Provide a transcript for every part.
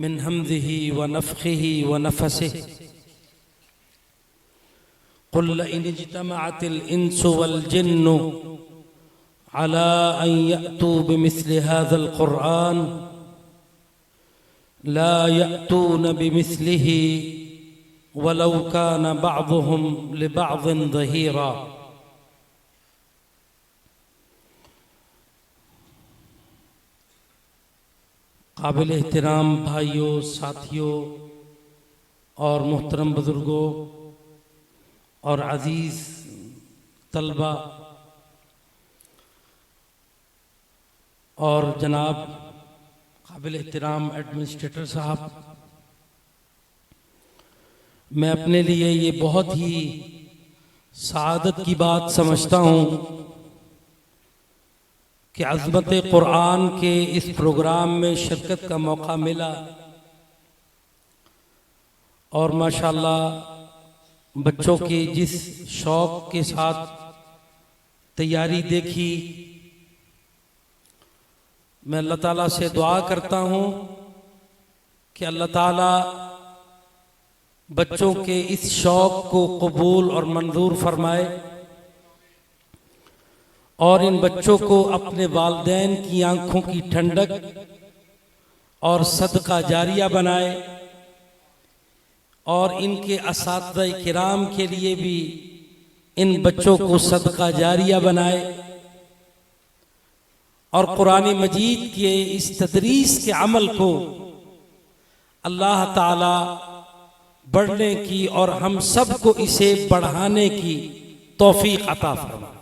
मिन हमज़िही व नफ़ख़िही व नफ़सिही क़ुल इन इज्तमअतिल इंसु वल जिन्नु अला अन यअतू बिमिस्लि हाज़ल क़ुरआन ला यअतून बिमिस्लिही वलौ कान बअज़ुहुम लिबअज़िन ज़हीरा। काबिल एहतराम भाइयों, साथियों और मोहतरम बुज़ुर्गों और अज़ीज़ तलबा और जनाब काबिल एहतराम एडमिनिस्ट्रेटर साहब, मैं अपने लिए ये बहुत ही सआदत की बात समझता हूँ कि अज़मत क़ुरआन के इस प्रोग्राम में शिरकत का मौका मिला और माशाअल्लाह बच्चों की जिस शौक़ के साथ तैयारी देखी, मैं अल्लाह ताला से दुआ करता हूँ कि अल्लाह ताला बच्चों के इस शौक़ को कबूल और मंजूर फरमाए और इन बच्चों को अपने वालिदैन की आंखों की ठंडक और सदका जारिया बनाए और इनके असातिज़ा किराम के लिए भी इन बच्चों को सदका जारिया बनाए और कुरान मजीद के इस तदरीस के अमल को अल्लाह ताला बढ़ने की और हम सब को इसे बढ़ाने की तौफीक अता फरमाए।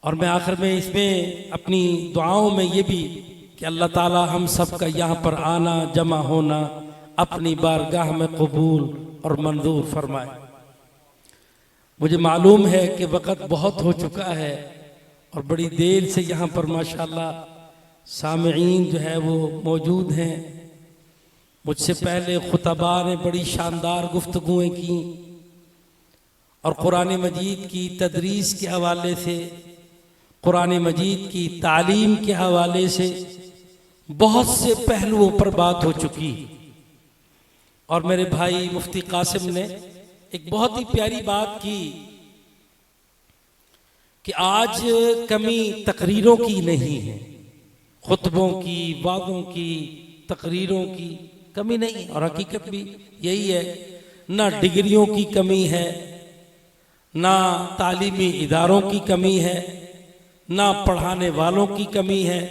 और मैं आखिर में इसमें अपनी दुआओं में ये भी कि अल्लाह ताला हम सब का यहाँ पर आना जमा होना अपनी बारगाह में कबूल और मंजूर फरमाए। मुझे मालूम है कि वक़्त बहुत हो चुका है और बड़ी देर से यहाँ पर माशाअल्लाह सामईन जो है वो मौजूद हैं। मुझसे पहले खुतबा ने बड़ी शानदार गुफ्तगूएँ की और कुरान मजीद की तदरीस के हवाले से, कुरान मजीद की तालीम के हवाले से बहुत से पहलुओं पर बात हो चुकी और मेरे भाई मुफ्ती कासिम ने एक बहुत ही प्यारी बात की कि आज कमी तकरीरों की नहीं है, खुतबों की, वादों की, तकरीरों की कमी नहीं और हकीकत भी यही है। ना डिग्रियों की कमी है, ना तालीमी इदारों की कमी है, ना पढ़ाने वालों की कमी है,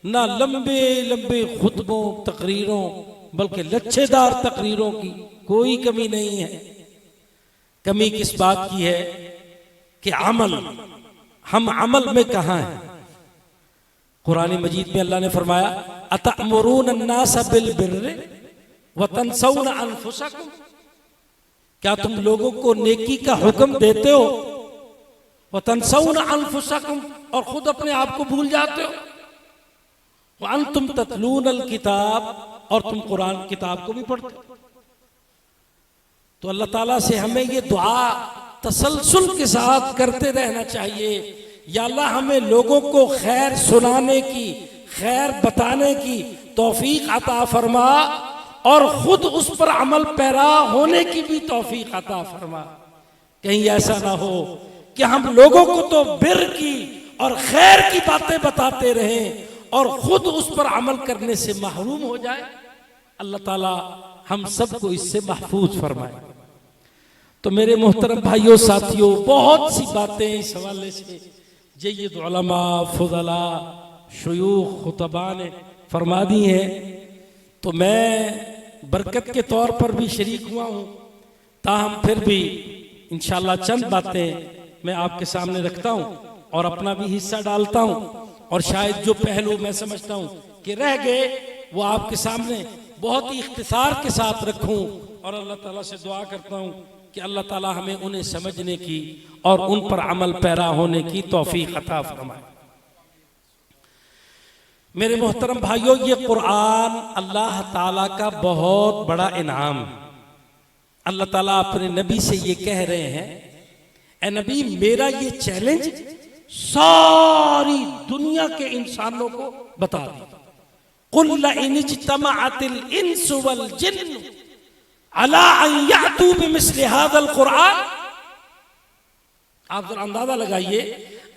ना लंबे लंबे खुतबों तकरीरों बल्कि लच्छेदार तकरीरों की कोई कमी नहीं है। कमी किस बात की है कि अमल, हम अमल में कहाँ हैं। कुरान मजीद में अल्लाह ने फरमाया अतअमुरून अन्नास बिल बिर्रि व तंसौन अनफुसकुम, क्या तुम लोगों को नेकी का हुक्म देते हो व तंसौन अनफुसकुम, और खुद अपने आप को भूल जाते हो, व अंतुम ततलूनल किताब, और तुम कुरान किताब को भी पढ़ते हो। तो अल्लाह ताला से हमें ये दुआ तसलसल के साथ करते रहना चाहिए, या अल्लाह हमें लोगों को खैर सुनाने की, खैर बताने की तौफीक अता फरमा और खुद उस पर अमल पैरा होने की भी तौफीक अता फरमा। कहीं ऐसा ना हो कि हम लोगों को तो बिर की और खैर की बातें बताते रहें और खुद उस पर अमल करने से महरूम हो जाए। अल्लाह ताला हम सबको इससे महफूज फरमाए। तो मेरे मोहतरम भाइयों, साथियों, बहुत सी बातें इस हवाले से जय्यद उलमा, फुज़ला, शुयूख, खुतबा ने फरमा दी हैं। तो मैं बरकत के तौर पर भी शरीक हुआ हूँ, ताहम फिर भी इंशाअल्लाह चंद बातें मैं आपके सामने रखता हूँ और अपना भी हिस्सा डालता हूँ और शायद जो पहलू मैं समझता हूँ कि रह गए वो आपके सामने बहुत ही इख्तिसार के साथ रखूँ और अल्लाह ताला से दुआ करता हूँ कि अल्लाह ताला हमें उन्हें समझने की और उन पर अमल पैरा होने की तौफीक अता फरमाए। मेरे मोहतरम भाइयों, ये कुरान अल्लाह ताला का बहुत बड़ा इनाम है। अल्लाह ताला अपने नबी से ये कह रहे हैं, ए नबी, मेरा ये चैलेंज सारी दुनिया के इंसानों को बता दी। कुल इन इज्तमअतिल इंसु वल जिन्न अला अन यातू बिमिस्लि हाज़ल कुरआन। आप जरा अंदाजा लगाइए,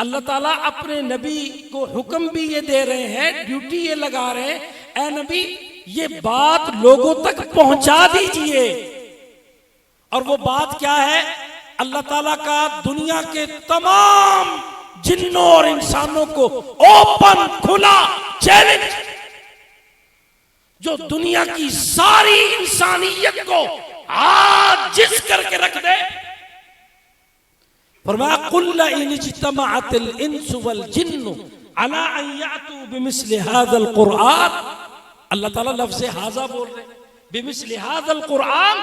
अल्लाह ताला अपने नबी को हुक्म भी ये दे रहे हैं, ड्यूटी ये लगा रहे हैं, ऐ नबी ये बात लोगों तक पहुंचा दीजिए। और वो बात क्या है? अल्लाह ताला का दुनिया के तमाम जिन्नों और इंसानों को ओपन खुला चैलेंज, जो दुनिया की सारी इंसानियत को आजिज़ करके रख दे। फरमाया कुल इन इज्तमअतिल इंसु वल जिन्नु अला अन यातू बिमिस्लि हाज़ल कुरआन। अल्लाह ताला लफ्ज़ हाज़ा बोल रहे, बिमिस्लि हाज़ल कुरआन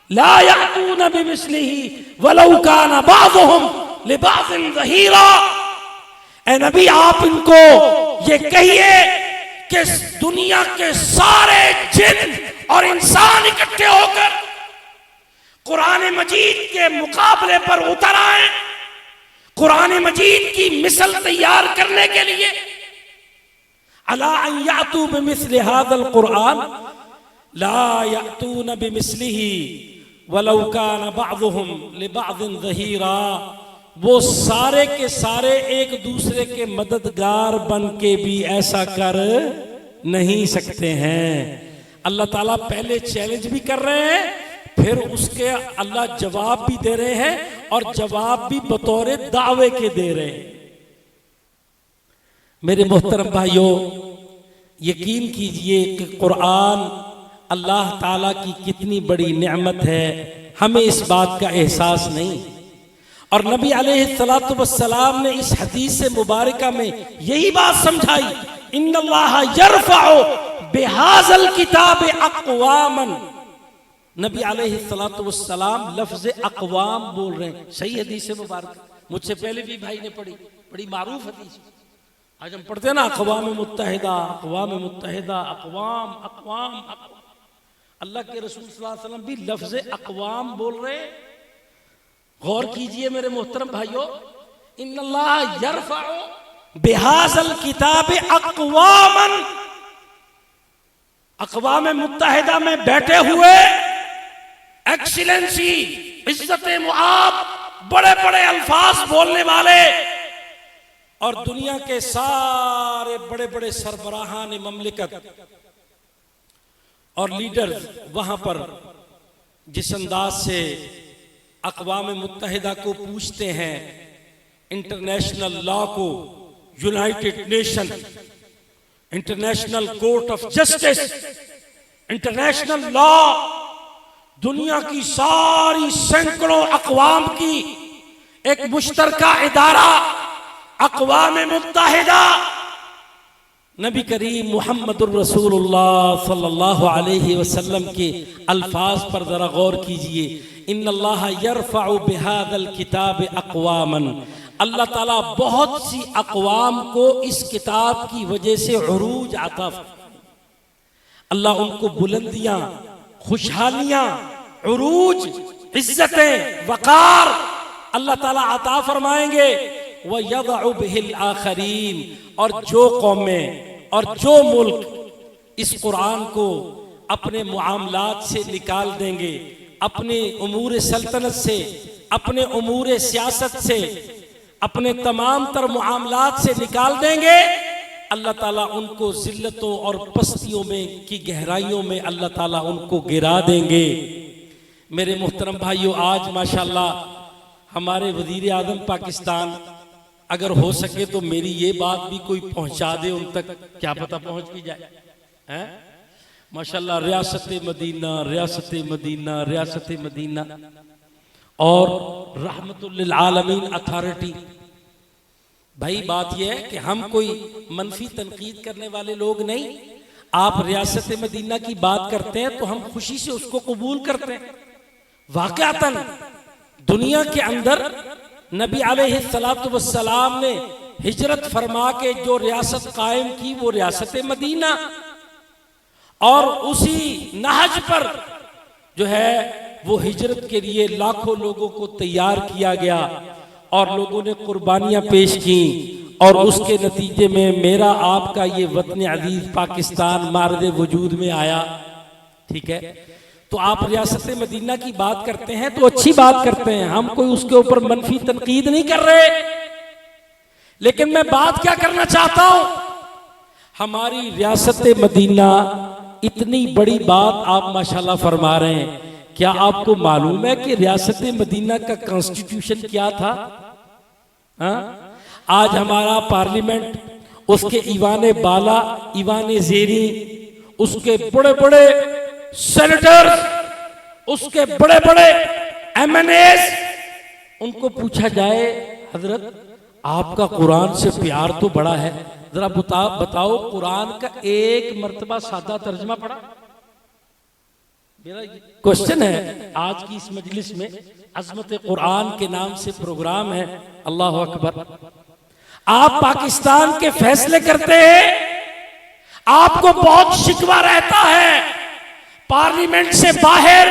ला यातून बिमिस्लिही वलौ कान बाज़ुहुम लिबाज़िन ज़हीरा। ऐ नबी आप इनको ये कहिए कि दुनिया के सारे जिन और इंसान इकट्ठे होकर कुरान मजीद के मुकाबले पर उतर आए, कुरान मजीद की मिसल तैयार करने के लिए। अला अन यातू बिमिस्लि हाज़ल कुरआन ला यातून बिमिस्लिही वलौ कान बाज़ुहुम लिबाज़िन ज़हीरा। वो सारे के सारे एक दूसरे के मददगार बन के भी ऐसा कर नहीं सकते हैं। अल्लाह ताला पहले चैलेंज भी कर रहे हैं, फिर उसके अल्लाह जवाब भी दे रहे हैं, और जवाब भी बतौर दावे के दे रहे हैं। मेरे मोहतरम भाइयों, यकीन कीजिए कि कुरान अल्लाह ताला की कितनी बड़ी नेमत है, हमें इस बात का एहसास नहीं। और नबी अलैहिस्सलातु वस्सलाम ने इस हदीस मुबारका में यही बात समझाई, इन्नल्लाह यरफ़अु बिहाज़ल किताब अक़वामन। नबी अलैहिस्सलातु वस्सलाम लफ्ज़ अक़वाम बोल रहे हैं। सही हदीस मुबारक, मुझसे पहले भी भाई ने पढ़ी, बड़ी मारूफ हदीस। आज हम पढ़ते हैं ना, अक़वाम मुत्तहिदा, अक़वाम मुत्तहिदा, अक़वाम अक़वाम अक़वाम। अल्लाह के रसूल सल्लल्लाहु अलैहि वसल्लम भी लफ्ज़ अक़वाम बोल रहे। गौर कीजिए मेरे मोहतरम भाइयों, इन्नल्लाह यरफ़अु बिहाज़ल किताब अक़वामन। अक़वाम मुत्तहिदा में बैठे हुए एक्सीलेंसी, इज्जत मुआब, बड़े बड़े अल्फाज बोलने वाले और दुनिया के सारे बड़े बड़े सरबराहान ममलिकत और लीडर वहां पर जिस अंदाज से अक़वाम मुत्तहिदा को पूछते हैं, इंटरनेशनल लॉ को, United nation, international court of justice, international law, दुनिया की सारी सैकड़ों अक़वाम की एक मुश्तरका इदारा अक़वाम मुत्तहिदा। नबी करीम मुहम्मदुर रसूलुल्लाह सल्लल्लाहु अलैहि वसल्लम के अल्फाज पर जरा गौर कीजिए, इन्नल्लाह यरफ़अु बिहाज़ल किताब अक़वामन। अल्लाह ताला बहुत सी अक़वाम को इस किताब की वजह से उरूज अता, अल्लाह उनको बुलंदियां, खुशहालियां, उरूज, इज्जतें, वक़ार अल्लाह ताला अता फरमाएंगे। व यदअु बिहिल आखरीन, और जो कौमें और जो मुल्क इस कुरान को अपने मुआमलात से निकाल देंगे, अपने उमूर सल्तनत से, अपने उमूर सियासत से, अपने तमाम तर मुआमलात से निकाल देंगे, अल्लाह ताला उनको जिल्लतों और पस्तियों में की गहराइयों में अल्लाह ताला उनको गिरा देंगे। मेरे मोहतरम भाइयों, आज माशाल्लाह हमारे वज़ीर आज़म पाकिस्तान, अगर हो सके तो मेरी ये बात भी कोई पहुंचा दे उन तक, क्या पता पहुंच भी जाए, हैं? माशाल्लाह, रियासत मदीना, रियासत मदीना, रियासत मदीना और रहमतुल लिल आलमीन अथॉरिटी। भाई बात यह है कि हम कोई मनफी तनकीद करने वाले लोग नहीं। आप रियासत मदीना की बात करते हैं तो हम खुशी से उसको कबूल करते हैं। वाक़अतन दुनिया के अंदर नबी अलैहिस्सलातु वस्सलाम ने हिजरत फरमा के जो रियासत कायम की वो रियासत मदीना, और उसी नहज पर जो है वो हिजरत के लिए लाखों लोगों को तैयार किया गया और लोगों ने कुर्बानियां पेश की और उसके नतीजे में मेरा आपका ये वतन अजीज पाकिस्तान मारद वजूद में आया, ठीक है। तो आप रियासत मदीना की बात करते हैं तो अच्छी बात करते हैं, हम कोई उसके ऊपर मनफी तनकीद नहीं कर रहे, लेकिन मैं बात क्या करना चाहता हूं, हमारी रियासत मदीना इतनी बड़ी बात आप माशाल्लाह फरमा रहे हैं, क्या आपको मालूम है कि रियासत मदीना का कॉन्स्टिट्यूशन क्या था? आज हमारा पार्लियामेंट, उसके ईवान बाला, ईवान जेरी, उसके बड़े बड़े सेनेटर, उसके बड़े बड़े एमएनएस, उनको पूछा जाए हजरत आपका कुरान से प्यार तो बड़ा है, जरा बताओ कुरान का एक मर्तबा सादा तर्जमा पढ़ा? मेरा क्वेश्चन है आज की इस मजलिस में, अजमत कुरान के नाम से प्रोग्राम है, अल्लाह अकबर। आप पाकिस्तान के फैसले करते हैं, आपको बहुत शिकवा रहता है पार्लियामेंट से बाहर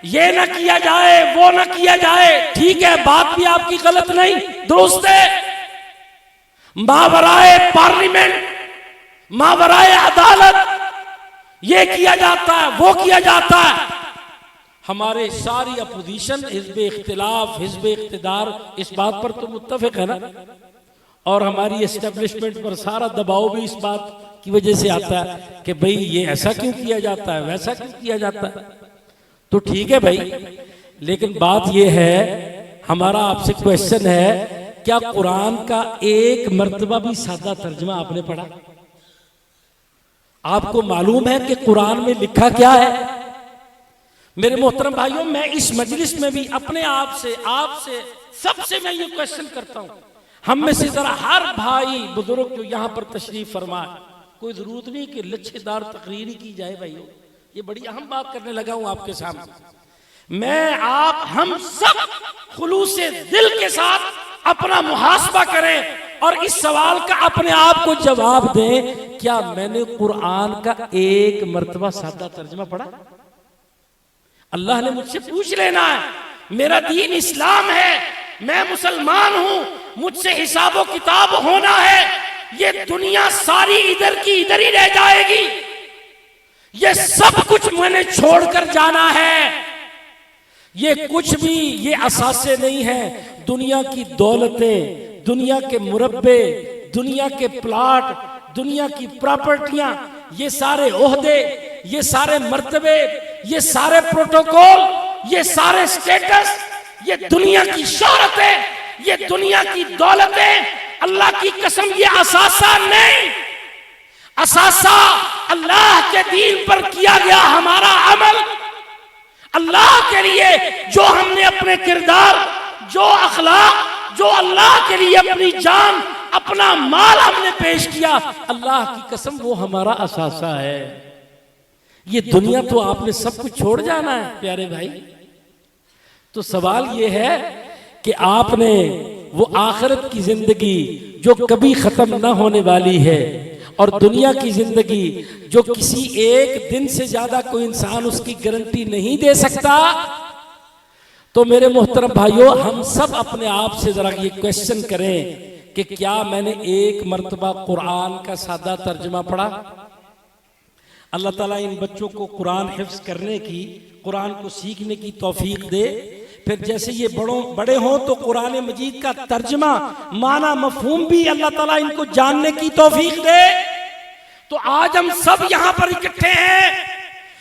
ये ना किया जाए, वो ना किया जाए, ठीक है, बात भी आपकी गलत नहीं, दुरुस्त है। मावराए पार्लियामेंट, मावराए अदालत ये किया जाता है, वो किया जाता है। हमारे सारी अपोजिशन, हिज़्ब इख्तिलाफ, हिज़्ब इख्तिदार इस बात पर तो मुत्तफिक है ना, और हमारी एस्टेब्लिशमेंट पर सारा दबाव भी इस बात की वजह से आता है कि भाई ये ऐसा क्यों किया जाता है, वैसा क्यों किया जाता है। तो ठीक है भाई, लेकिन बात ये है, हमारा आपसे क्वेश्चन है, क्या कुरान का एक मर्तबा भी सादा तर्जमा आपने पढ़ा? आपको मालूम है कि कुरान में लिखा क्या है? मेरे मोहतरम भाइयों, मैं इस मजलिस में भी अपने आप से, आपसे, सबसे मैं ये क्वेश्चन करता हूं, हम में से जरा हर भाई बुजुर्ग जो यहां पर तशरीफ फरमाए, कोई जरूरत नहीं कि लच्छेदार तकरीर की जाए भाइयों, ये बड़ी अहम बात करने लगा हूं आपके सामने। मैं, आप, हम सब खुलूसे दिल के साथ अपना मुहासबा करें और इस सवाल का अपने आप को जवाब दें, क्या मैंने कुरान का एक मर्तबा सादा तर्जमा पढ़ा? अल्लाह ने मुझसे पूछ लेना है, मेरा दीन इस्लाम है, मैं मुसलमान हूं, मुझसे हिसाबो किताब होना है, ये दुनिया सारी इधर की इधर ही रह जाएगी, ये सब कुछ मैंने छोड़कर जाना है, ये कुछ भी ये असासे नहीं है, दुनिया की दौलतें, दुनिया के मुरब्बे, दुनिया के प्लाट, दुनिया की प्रॉपर्टियां, ये सारे ओहदे, ये सारे मर्तबे, ये सारे प्रोटोकॉल, ये सारे स्टेटस, ये दुनिया की शोहरतें, ये दुनिया की दौलतें, अल्लाह की कसम ये असासा नहीं, असासा अल्लाह के दीन पर किया गया हमारा अमल, अल्लाह के लिए जो हमने अपने किरदार, जो अखलाक, जो अल्लाह के लिए अपनी जान, अपना माल हमने पेश किया, अल्लाह की कसम वो हमारा असासा है। ये दुनिया तो आपने सब कुछ छोड़ जाना है प्यारे भाई। तो सवाल ये है कि आपने वो आखिरत की जिंदगी जो कभी खत्म ना होने वाली है और दुनिया की जिंदगी जो किसी एक दिन से ज्यादा कोई इंसान उसकी गारंटी नहीं दे सकता, तो मेरे मोहतरम भाइयों, हम सब अपने आप से जरा ये क्वेश्चन करें कि क्या मैंने एक मर्तबा कुरान का सादा तर्जुमा पढ़ा? अल्लाह ताला इन बच्चों को कुरान हिफ्ज करने की, कुरान को सीखने की तौफीक दे। फिर जैसे ये बड़े हों तो कुरान मजीद का तर्जमा, माना, मफहूम भी अल्लाह ताला इनको जानने की तौफीक दे। तो आज हम सब यहाँ पर इकट्ठे हैं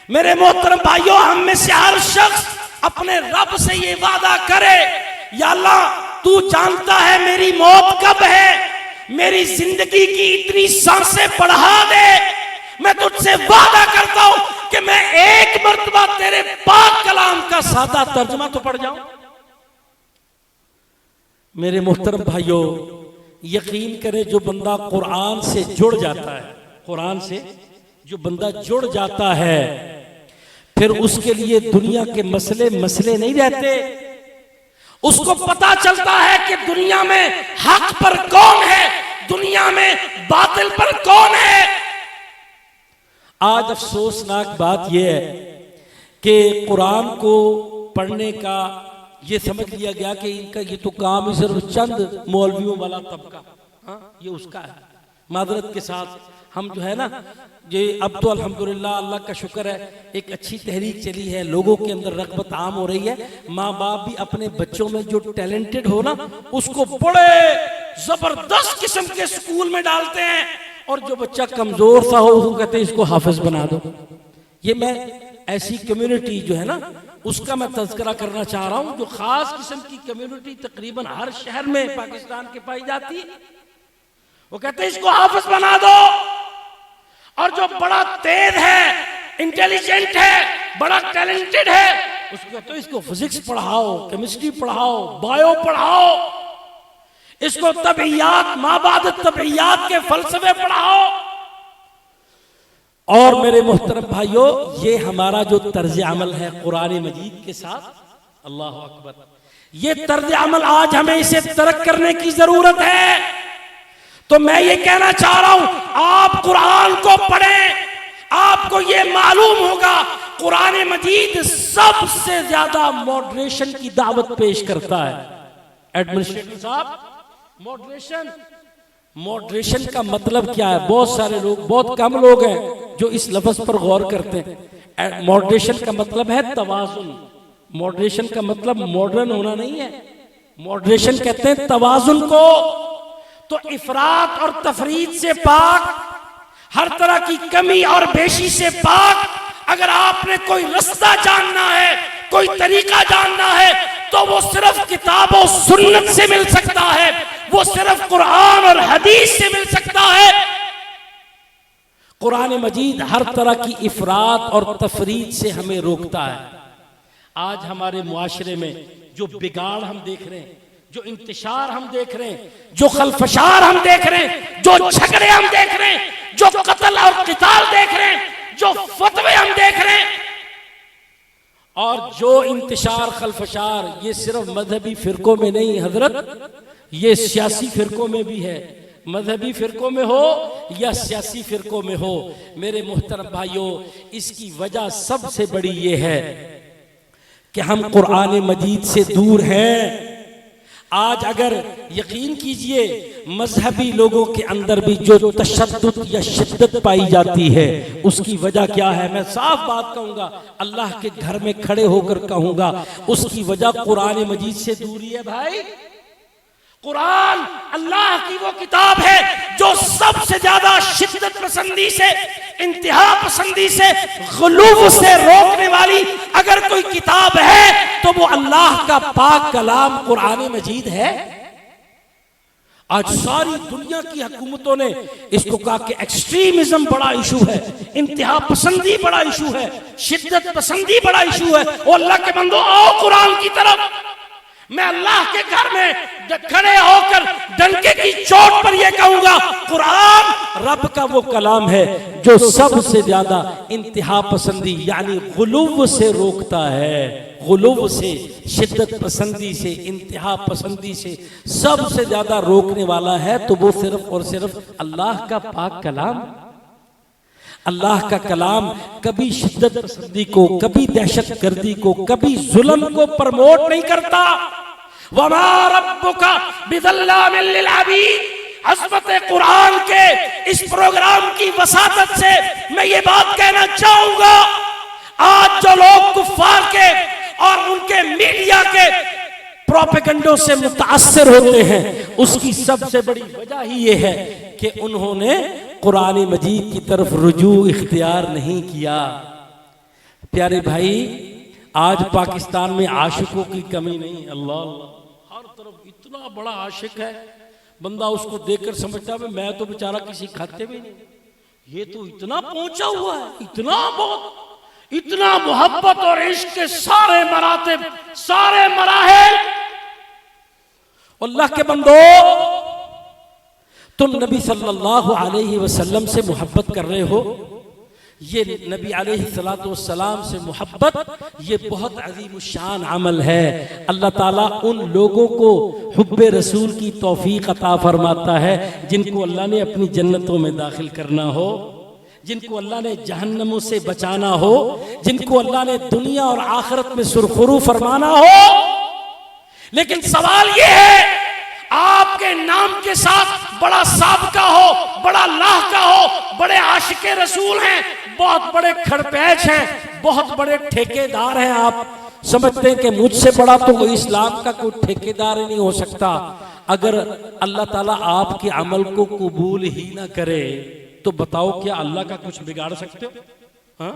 मेरे मोहतरम भाइयों, हम में से हर शख्स अपने रब से ये वादा करे, या अल्लाह तू जानता है मेरी मौत कब है, मेरी जिंदगी की इतनी सांसें बढ़ा दे, मैं तुझसे वादा करता हूं कि मैं एक मर्तबा तेरे पाक कलाम का सादा तर्जुमा तो पढ़ जाऊं। मेरे मोहतरम भाइयों, यकीन करें, जो बंदा कुरान से जुड़ जाता है, कुरान से जो बंदा जुड़ जाता है, फिर उसके लिए दुनिया के मसले नहीं रहते। उसको पता चलता है कि दुनिया में हक पर कौन है, दुनिया में बातिल पर कौन है। आज अफसोसनाक बात यह है कि कुरान को पढ़ने का ये समझ लिया गया कि इनका ये तो काम है सिर्फ चंद मौलवियों वाला तबका, हाँ, ये उसका है। मादरत के साथ हम जो है ना, ये अब तो अल्हम्दुलिल्लाह अल्लाह का शुक्र है, एक अच्छी तहरीक चली है, लोगों के अंदर रग़बत आम हो रही है। माँ बाप भी अपने बच्चों में जो टैलेंटेड हो ना, उसको बड़े जबरदस्त किस्म के स्कूल में डालते हैं, और जो बच्चा कमजोर सा हो उसको कहते हैं इसको हाफिज बना दो। ये मैं ऐसी कम्युनिटी जो है ना, उसका मैं तज़किरा करना चाह रहा हूँ, जो खास किस्म की कम्युनिटी तकरीबन हर शहर में पाकिस्तान के पाई जाती है। वो कहते हैं इसको हाफिज बना दो, और जो बड़ा तेज है, इंटेलिजेंट है, बड़ा टैलेंटेड है, उसको कहते हैं इसको फिजिक्स पढ़ाओ, केमिस्ट्री पढ़ाओ, बायो पढ़ाओ, इसको तबइयात, माबाद तबइयात के फलसफे पढ़ाओ। और मेरे मोहतरम भाइयों, ये हमारा जो तर्ज अमल है कुरान मजीद के साथ, अल्लाह अकबर, ये तर्ज अमल आज हमें इसे तरक करने की जरूरत है। तो मैं ये कहना चाह रहा हूं, आप कुरान को पढ़ें, आपको ये मालूम होगा कुरान मजीद सबसे ज्यादा मॉडरेशन की दावत पेश करता है। एडमिनिस्ट्रेटर साहब, मॉडरेशन, मॉडरेशन का मतलब क्या है? बहुत सारे लोग, बहुत कम लोग हैं जो इस लफ्ज पर गौर करते हैं। मॉडरेशन का मतलब है तवाजुन। मॉडरेशन का मतलब मॉडर्न होना नहीं है, मॉडरेशन कहते हैं तवाजुन को। तो इफरात और तफरीद से पाक, हर तरह की कमी और बेशी से पाक। अगर आपने कोई रास्ता जानना है, कोई तरीका जानना है, तो वो सिर्फ किताब और सुन्नत से मिल सकता है, वो सिर्फ कुरान और हदीस से मिल सकता है। कुरान मजीद हर तरह की इफरात और तफरीद से हमें रोकता है। आज हमारे मुआशरे में जो बिगाड़ हम देख रहे हैं, जो इंतशार हम देख रहे हैं, जो खलफशार हम देख रहे हैं, जो झगड़े हम देख रहे हैं, जो कत्ल और क़िताल देख रहे हैं, जो फतवे हम देख रहे हैं, और जो इंतशार खलफशार, ये सिर्फ मजहबी फिरकों में नहीं हजरत, ये सियासी फिरकों में भी है। मजहबी फिरकों में हो या सियासी फिरकों में हो, मेरे मोहतरम भाइयों, इसकी वजह सबसे बड़ी ये है कि हम कुरान मजीद से दूर हैं। आज अगर यकीन कीजिए, मजहबी लोगों के अंदर भी जो तशद्दुद या शिद्दत पाई जाती है, उसकी वजह क्या है? मैं साफ बात कहूंगा, अल्लाह के घर में खड़े होकर कहूंगा, उसकी वजह कुरान मजीद से दूरी है। भाई, कुरान अल्लाह की वो किताब है जो सबसे ज्यादा शिद्दत पसंदी से, इंतहा पसंदी से, गुलूब से रोकने वाली अगर कोई किताब है तो वो अल्लाह का पाक कलाम कुरान मजीद है। आज सारी दुनिया की हुकूमतों ने इसको कहा कि एक्सट्रीमिज्म बड़ा इशू है, इंतहा पसंदी बड़ा इशू है, शिद्दत पसंदी बड़ा इशू है। और अल्लाह के बंदो, आओ कुरान की तरफ। मैं अल्लाह के घर में खड़े होकर डंके की चोट पर यह कहूंगा, कुरान रब का वो कलाम है जो सबसे ज्यादा इंतहा पसंदी यानी गुलूव से रोकता है। गुलूव से, शिद्दत पसंदी से, इंतहा पसंदी से सबसे ज्यादा रोकने वाला है तो वो सिर्फ और सिर्फ अल्लाह का पाक कलाम। अल्लाह का कलाम कभी शिद्दत पसंदी को, कभी दहशत गर्दी को, कभी जुल्म को प्रमोट नहीं करता। वमा रब्बुका बिज़ल्लामिल लिल अबीद। हज़रत कुरान के इस प्रोग्राम की वसातत से मैं ये बात कहना चाहूंगा, आज जो लोग कुफ्फार के और उनके मीडिया के प्रोपेगेंडो से मुताअस्सिर होते हैं, उसकी सबसे बड़ी वजह ही ये है कि उन्होंने कुरान मजीद की तरफ रुजू इख्तियार नहीं किया। प्यारे भाई, आज पाकिस्तान में आशिकों की कमी नहीं। अल्लाह अल्लाह, हर तरफ इतना बड़ा आशिक है, बंदा उसको देखकर समझता है मैं तो बेचारा किसी खाते में नहीं, ये तो इतना पहुंचा हुआ है, इतना बहुत, इतना मोहब्बत और इश्क के सारे मरातिब, सारे मराहिल। अल्लाह के बंदो, तुम नबी सल्लल्लाहु अलैहि वसल्लम से मोहब्बत कर रहे हो, ये नबी अलैहिस्सलातु वस्सलाम से मोहब्बत ये बहुत अजीम शान अमल है। अल्लाह ताला उन लोगों को हुब्बे रसूल की तौफीक अता फरमाता है जिनको अल्लाह ने अपनी जन्नतों में दाखिल करना हो, जिनको अल्लाह ने जहन्नमों से बचाना हो, जिनको अल्लाह ने दुनिया और आखिरत में सुरखुरू फरमाना हो। लेकिन सवाल ये है, आपके नाम के साथ बड़ा साबका हो, बड़ा लाह का हो, बड़े आशिके रसूल हैं, बहुत बड़े खड़पैच हैं, बहुत बड़े ठेकेदार हैं, आप समझते हैं कि मुझसे बड़ा तो कोई इस्लाम का कोई ठेकेदार ही नहीं हो सकता। अगर अल्लाह ताला आपके अमल को कबूल ही ना करे तो बताओ क्या अल्लाह का कुछ बिगाड़ सकते हो? हाँ,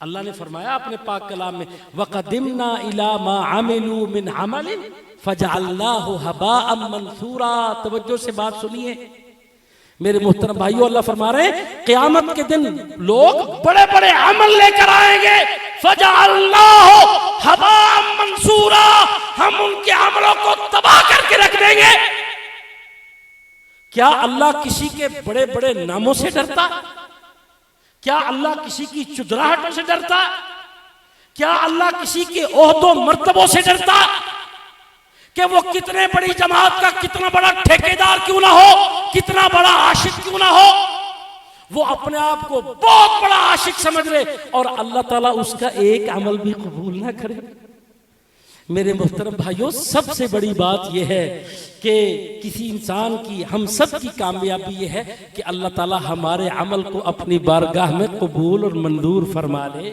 अल्लाह ने फरमाया अपने पाक कलाम में, वक़दिमना इला मा अमिलू मिन अमलिन फजअलनाहु हबाअम मंसूरा। तवज्जो से बात सुनिए मेरे मोहतरम भाइयों, अल्लाह फरमा रहे हैं क़यामत के दिन लोग बड़े बड़े अमल लेकर आएंगे, फजअलनाहु हबाअम मंसूरा, हम उनके अमलों को तबाह करके रख देंगे। क्या अल्लाह किसी के बड़े बड़े नामों से डरता? क्या अल्लाह किसी की चुदराहटों से डरता? क्या अल्लाह किसी के ओहदों मर्तबों से डरता? कि वो कितने बड़ी जमात का कितना बड़ा ठेकेदार क्यों ना हो, कितना बड़ा आशिक क्यों ना हो, वो अपने आप को बहुत बड़ा आशिक समझ ले और अल्लाह ताला उसका एक अमल भी कबूल ना करे। मेरे मोहतरम भाइयों, सबसे बड़ी बात यह है कि किसी इंसान की, हम सब की कामयाबी यह है कि अल्लाह ताला हमारे अमल को अपनी बारगाह में कबूल और मंजूर फरमा ले।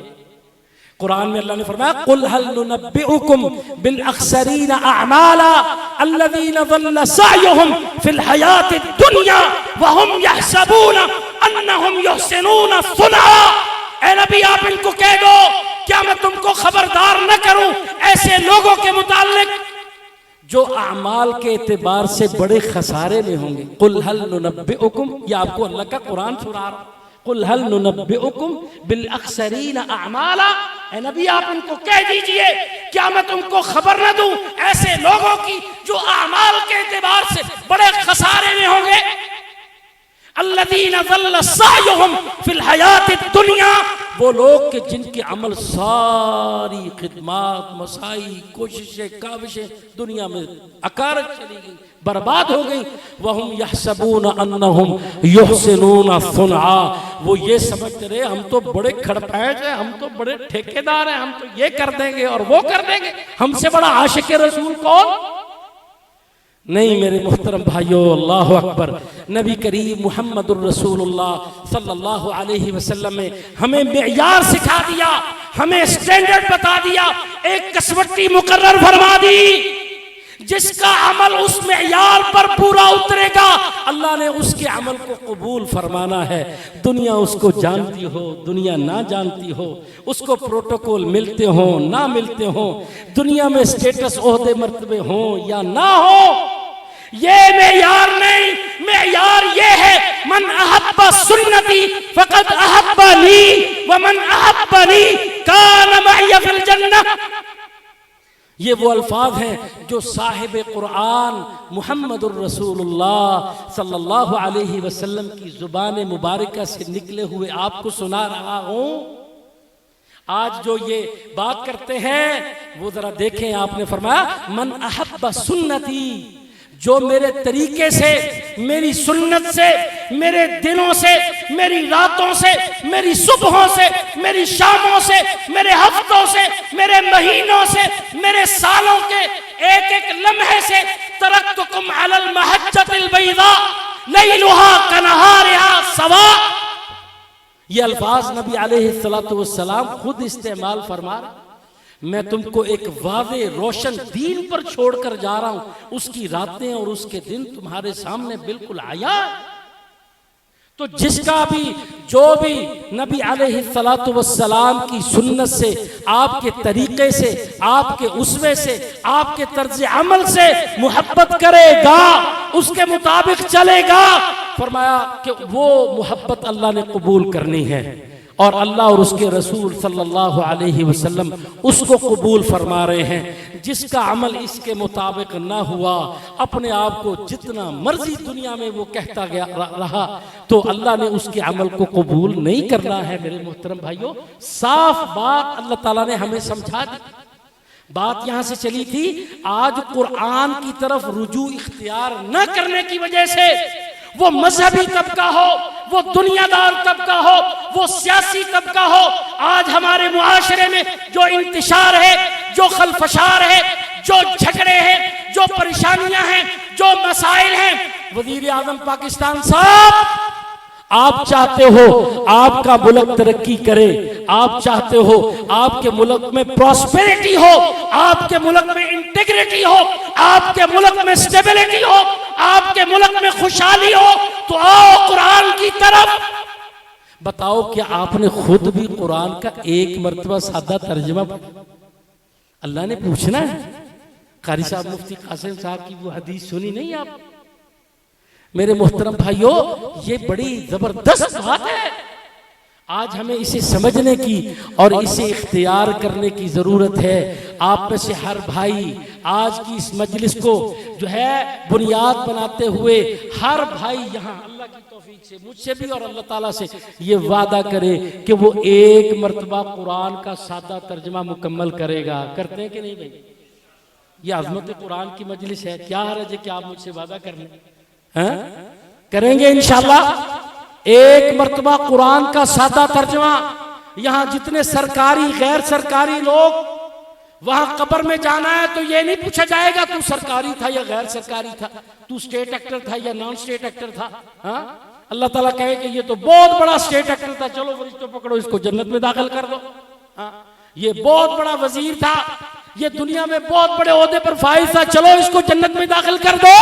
कुरान में अल्लाह ने फरमाया, कुल हल नुनब्बिउकुम बिल अखसरीना अअमाला अल्लज़ीना ज़ल्ला सअयुहुम फिल हयातिद दुनिया व हुम यहसबूना अन्नहुम युहसिनूना सुनआ। ए नबी, आप इनको कह दो, क्या मैं तुमको खबरदार न करूं ऐसे लोगों के मुतालिक जो अमाल के एतबार से बड़े खसारे में होंगे। कुल हल नुनब्बिउकुम, ये आपको अल्लाह का कुरान सुना रहा, कुल हल नुनब्बिउकुम बिल अखसरीना अअमाला। ए नबी, आप इनको कह दीजिए, क्या मैं तुमको खबर न दूं ऐसे लोगों की जो अमाल के एतबार से बड़े खसारे में होंगे। अल्लज़ीना ज़ल्ला सअयुहुम फिल हयातिद दुनिया, वो लोग के जिनके अमल सारी खिदमत, मसाई, कोशिशें, काविशें दुनिया में अकारत चली गई, बर्बाद हो गई। वहुम यहसबूना अन्नहुम युहसिनूना सुनआ, वो ये समझते रहे हम तो बड़े खड़पैच हैं, हम तो बड़े ठेकेदार हैं, हम तो ये कर देंगे और वो कर देंगे, हमसे बड़ा आशिक रसूल कौन? नहीं मेरे मुहतरम भाइयों, अल्लाहु अकबर। नबी करीम मुहम्मदुर रसूलुल्लाह सल्लल्लाहु अलैहि वसल्लम ने हमें मेयार सिखा दिया, हमें स्टैंडर्ड बता दिया, एक कसवट्टी मुकर्रर फरमा दी, जिसका अमल उस मेयार पर पूरा उतरेगा अल्लाह ने उसके अमल को कबूल फरमाना है। दुनिया उसको जानती हो, दुनिया ना जानती हो, उसको प्रोटोकॉल मिलते हो ना मिलते हो, दुनिया में स्टेटस ओहदे मर्तबे हो या ना हो, ये मेयार नहीं। मेयार ये है, मन अहब्बा सुन्नती फक़द अहब्बनी व मन अहब्बनी कान मअय फिल जन्नह। ये वो अल्फाज हैं जो साहिब कुरान मुहम्मदुर रसूलुल्लाह सल्लल्लाहु अलैहि वसल्लम की जुबान मुबारका से निकले हुए आपको सुना रहा हूं। आज जो ये बात करते हैं वो जरा देखें, आपने फरमाया मन अहब्बा सुन्नती, जो मेरे तरीके से, मेरी सुन्नत से, मेरे दिनों से, मेरी रातों से, मेरी सुबहों से, मेरी शामों से, मेरे हफ्तों से, मेरे महीनों से, मेरे सालों के एक एक लम्हे से, तरक्तुकुम अलल महज्जतिल बैदा लैलुहा कनहारिहा सवा। ये अल्फाज नबी अलैहिस्सलातु वस्सलाम खुद इस्तेमाल फरमा रहे। मैं तुमको एक वाज़े रोशन दीन पर छोड़कर जा रहा हूं, उसकी रातें और उसके दिन तुम्हारे सामने बिल्कुल आया। तो जिसका भी, जो भी नबी अलैहिस्सलातु वस्सलाम की सुन्नत से, आपके तरीके से, आपके उसवे से, आपके तर्ज अमल से मुहब्बत करेगा, उसके मुताबिक चलेगा, फरमाया कि वो मुहब्बत अल्लाह ने कबूल करनी है और अल्लाह और उसके रसूल सल्लल्लाहु अलैहि वसल्लम उसको कबूल फरमा रहे हैं। जिसका अमल इसके मुताबिक ना हुआ, अपने आप को जितना मर्जी दुनिया में वो कहता गया रहा, तो अल्लाह ने उसके अमल को कबूल नहीं करना है। मेरे मोहतरम भाइयों, साफ बात अल्लाह ताला ने हमें समझा दी। बात यहां से चली थी, आज कुरान की तरफ रुजू इख्तियार न करने की वजह से वो मजहबी तबका हो, वो दुनियादार तबका हो, वो सियासी तबका हो, आज हमारे मुआशरे में जो इंतशार है, जो खलफशार है, जो झगड़े हैं, जो परेशानियां हैं, जो मसाइल हैं, वजीर आजम पाकिस्तान साहब, आप चाहते हो आपका मुल्क तरक्की करे, आप चाहते हो आपके मुल्क में प्रॉस्पेरिटी हो, आपके मुल्क में इंटीग्रिटी हो, आपके मुल्क में स्टेबिलिटी हो, आपके मुल्क में खुशहाली हो, तो आओ कुरान की तरफ। बताओ क्या आपने खुद भी कुरान का एक मर्तबा सादा तर्जुमा पढ़ा? अल्लाह ने पूछना है। कारी साहब मुफ्ती कासिम साहब की वो हदीस सुनी नहीं आप? मेरे मोहतरम भाइयों, ये बड़ी जबरदस्त बात है। आज हमें इसे समझने की और इसे इख्तियार करने की जरूरत है। आप में से हर भाई आज की इस मजलिस को जो है बुनियाद बनाते हुए हर भाई यहाँ अल्लाह की तौफीक से, मुझसे भी और अल्लाह ताला से ये वादा करे कि वो एक मर्तबा कुरान का सादा तर्जमा मुकम्मल करेगा। करते हैं कि नहीं भाई? ये अज़मत कुरान की मजलिस है, क्या हर्ज है कि आप मुझसे वादा कर लें? करेंगे इंशाल्लाह। एक मर्तबा कुरान का सादा तर्जमा। यहां जितने सरकारी गैर सरकारी लोग, वहां कब्र में जाना है तो ये नहीं पूछा जाएगा तू सरकारी था या गैर सरकारी था, तू स्टेट एक्टर था या नॉन स्टेट एक्टर था। हाँ, अल्लाह ताला कहे कि ये तो बहुत बड़ा स्टेट एक्टर था, चलो फरिश्तों पकड़ो इसको जन्नत में दाखिल कर दो। हाँ, ये बहुत बड़ा वजीर था, ये दुनिया में बहुत बड़े ओहदे पर फाइज था, चलो इसको जन्नत में दाखिल कर दो।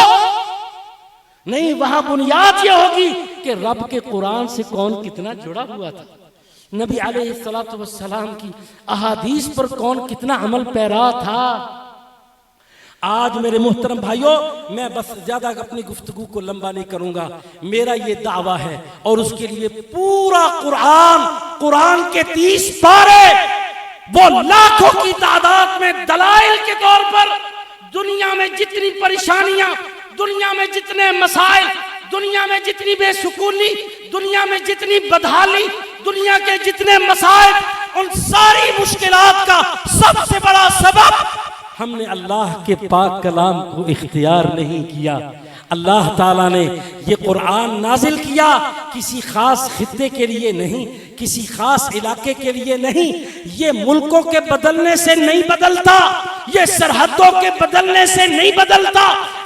नहीं, वहां बुनियाद यह होगी कि रब के कुरान से कौन कितना जुड़ा हुआ था, नबी अलैहिस्सलातु वस्सलाम की अहादीस पर कौन कितना अमल पैरा था। आज मेरे मोहतरम भाइयों, मैं बस ज्यादा अपनी गुफ्तगू को लंबा नहीं करूंगा। मेरा ये दावा है और उसके लिए पूरा कुरान के 30 पारे, वो लाखों की तादाद में दलाइल के तौर पर दुनिया में जितनी परेशानियां, दुनिया में जितने मसाइल, दुनिया में जितनी बेसुकूनी, दुनिया में जितनी बदहाली, दुनिया के जितने मसाइल, उन सारी मुश्किलात का सबसे बड़ा सबब हमने अल्लाह के पाक कलाम को इख्तियार नहीं किया। अल्लाह ताला ने ये कुरान नाजिल किया किसी खास खित्ते के लिए नहीं, किसी खास इलाके के लिए नहीं। ये मुल्कों के बदलने से नहीं बदलता, ये सरहदों के बदलने से नहीं बदलता,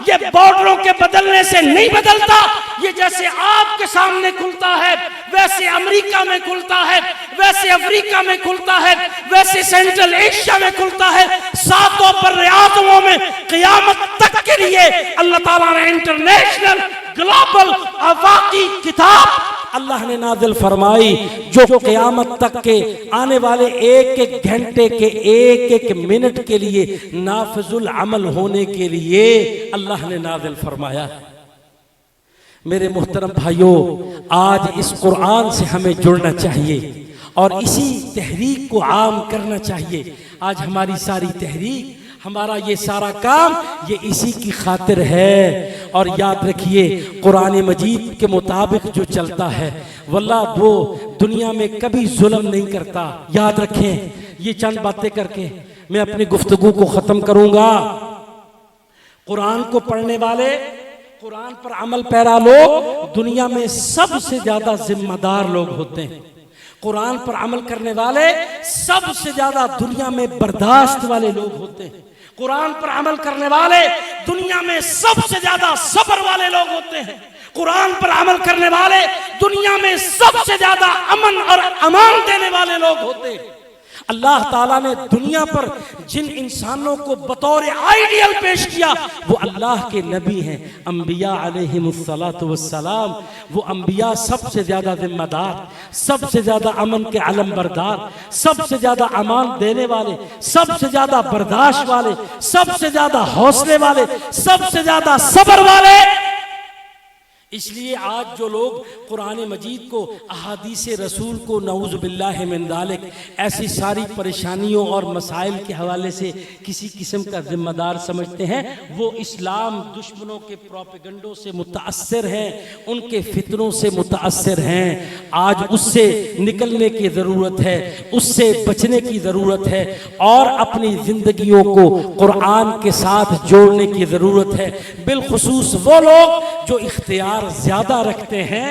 ये बॉर्डरों के बदलने से नहीं बदलता। ये जैसे आपके सामने खुलता है वैसे अमेरिका में खुलता है, वैसे अफ्रीका में खुलता है, वैसे सेंट्रल एशिया में खुलता है। सातों बर्रियातों में क़यामत तक के लिए अल्लाह ताला ने इंटरनेशनल ग्लोबल आफाकी किताब अल्लाह ने नाज़िल फरमाई, जो क़यामत तक के आने वाले एक एक घंटे के एक एक मिनट के लिए नाफिजुल अमल होने के लिए अल्लाह ने नाज़िल फरमाया। मेरे मोहतरम भाइयों, आज इस कुरान से हमें जुड़ना चाहिए और इसी तहरीक को आम करना चाहिए। आज हमारी सारी तहरीक, हमारा ये सारा काम ये इसी की खातिर है। और याद रखिए, कुरान मजीद के मुताबिक जो चलता है वल्लाह वो दुनिया में कभी जुल्म नहीं करता। याद रखें, ये चंद बातें करके मैं अपनी गुफ्तगू को ख़त्म करूंगा। कुरान को पढ़ने वाले, कुरान पर अमल पैरा लोग दुनिया में सबसे ज्यादा जिम्मेदार लोग होते हैं। कुरान पर अमल करने वाले सबसे ज्यादा दुनिया में बर्दाश्त वाले लोग होते हैं। कुरान पर अमल करने वाले दुनिया में सबसे ज्यादा सब्र वाले लोग होते हैं। कुरान पर अमल करने वाले दुनिया में सबसे ज्यादा अमन और अमान देने वाले लोग होते हैं। अल्लाह ताला ने दुनिया पर जिन इंसानों को बतौर आइडियल पेश किया वो अल्लाह के नबी हैं, अंबिया अलैहिमुस्सलातु वस्सलाम। वो अंबिया सबसे ज्यादा जिम्मेदार, सबसे ज्यादा अमन के अलमबरदार, सबसे ज्यादा अमान देने वाले, सबसे ज्यादा बर्दाश्त वाले, सबसे ज्यादा हौसले वाले, सबसे ज्यादा सब्र वाले। इसलिए आज जो लोग कुरान मजीद को, अहादीस रसूल को नऊज़ बिल्लाहि मिन ज़ालिक ऐसी सारी परेशानियों और मसाइल के हवाले से किसी किस्म का जिम्मेदार समझते हैं, वो इस्लाम दुश्मनों के प्रोपेगंडों से मुताअस्सिर हैं, उनके फितनों से मुताअस्सिर हैं। आज उससे निकलने की ज़रूरत है, उससे बचने की ज़रूरत है और अपनी ज़िंदगियों को कुरान के साथ जोड़ने की ज़रूरत है। बिलखुसूस वो लोग जो इख्तियार ज्यादा रखते हैं,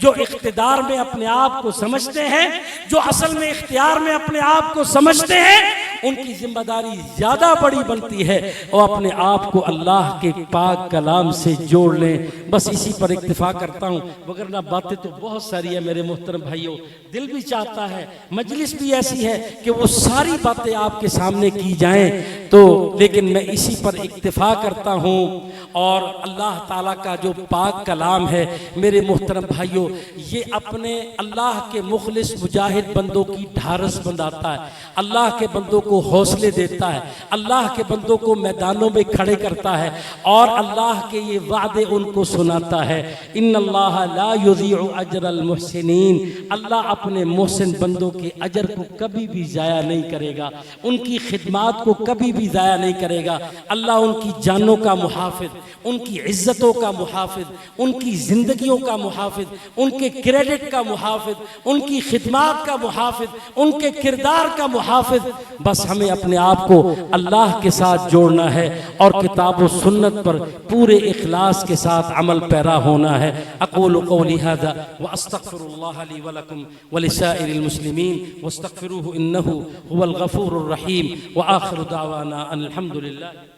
जो इख्तिदार में अपने आप को समझते हैं, जो असल में इख्तियार में अपने आप को समझते हैं, उनकी जिम्मेदारी ज़्यादा बड़ी बनती है और अपने आप को अल्लाह के पाक कलाम से जोड़ लें। बस इसी पर इक्तिफा करता हूँ, वगरना बातें तो बहुत सारी है मेरे मोहतरम भाइयों। दिल भी चाहता है, मजलिस भी ऐसी है कि वो सारी बातें आपके सामने की जाएं, तो लेकिन मैं इसी पर इक्तिफा करता हूँ। और अल्लाह ताला का जो पाक कलाम है मेरे मोहतरम भाइयों, ये अपने अल्लाह के मुखलिस मुजाहिद बंदों की ढारस बंधाता है, अल्लाह के बंदों को हौसले देता है, अल्लाह के बंदों को मैदानों में खड़े करता है और अल्लाह के ये वादे उनको सुनाता है। इन्नल्लाह ला युज़ीउ अजरल मुहसिनीन, अल्लाह अपने मोहसिन बंदों के अजर को कभी भी ज़ाया नहीं करेगा, उनकी खिदमात को कभी भी ज़ाया नहीं करेगा। अल्लाह उनकी जानों का मुहाफिज, उनकी इज्जतों का मुहाफिज, उनकी ज़िंदगियों का मुहाफिज, उनके क्रेडिट का मुहाफिज, उनकी खिदमात का मुहाफिज, उनके किरदार का मुहाफिज। बस हमें अपने आप को अल्लाह के साथ जोड़ना है और किताब व सुन्नत पर पूरे इखलास के साथ अमल पैरा होना है। अक़ूलु क़ौली हाज़ा व अस्तग़फ़िरुल्लाह ली व लकुम व लिसाइरिल मुस्लिमीन वस्तग़फ़िरूहु इन्नहु हुवल गफ़ूरुर रहीम व आखिरु दावाना अनिल हम्दुलिल्लाह।